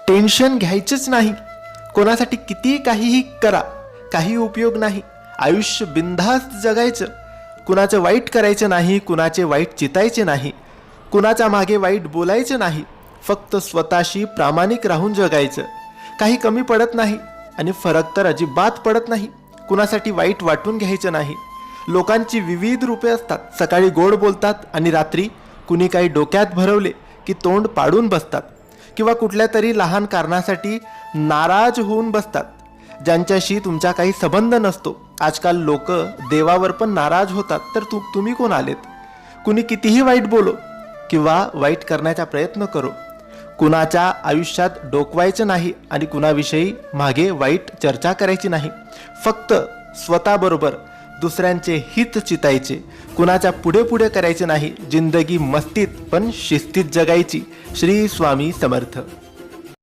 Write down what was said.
Tension घ्यायचंच नाही. कोणासाठी किती काहीही करा, काही उपयोग नाही. आयुष्य बिनधास्त जगायचं. कुणाचं वाईट करायचं नाही, कुणाचे वाईट चितायचे नाही, कुणाच्या मागे वाईट बोलायचं नाही. फक्त स्वतःशी प्रामाणिक राहून जगायचं. काही कमी पडत नाही आणि फरक तर अजिबात पडत नाही. कुणासाठी वाईट वाटून घ्यायचं नाही. लोकांची विविध रूपे असतात. सकाळी गोड बोलतात आणि रात्री कुणी काही डोक्यात भरवले की तोंड पाडून बसतात किंवा कुठल्या तरी लहान कारणासाठी नाराज होऊन बसतात, ज्यांच्याशी तुमचा काही संबंध नसतो. आजकाल लोक देवावर पण नाराज होतात, तर तुम्ही कोण आलेत? कुणी कितीही वाईट बोलो किंवा वाईट करण्याचा प्रयत्न करो, कुणाच्या आयुष्यात डोकवायचं नाही आणि कुणाविषयी मागे वाईट चर्चा करायची नाही. फक्त स्वतःबरोबर दुसऱ्यांचे हित चितायचे. कुणाच्या पुढे पुढे करायचे नाही. जिंदगी मस्तीत पण शिस्तीत जगायची. श्री स्वामी समर्थ.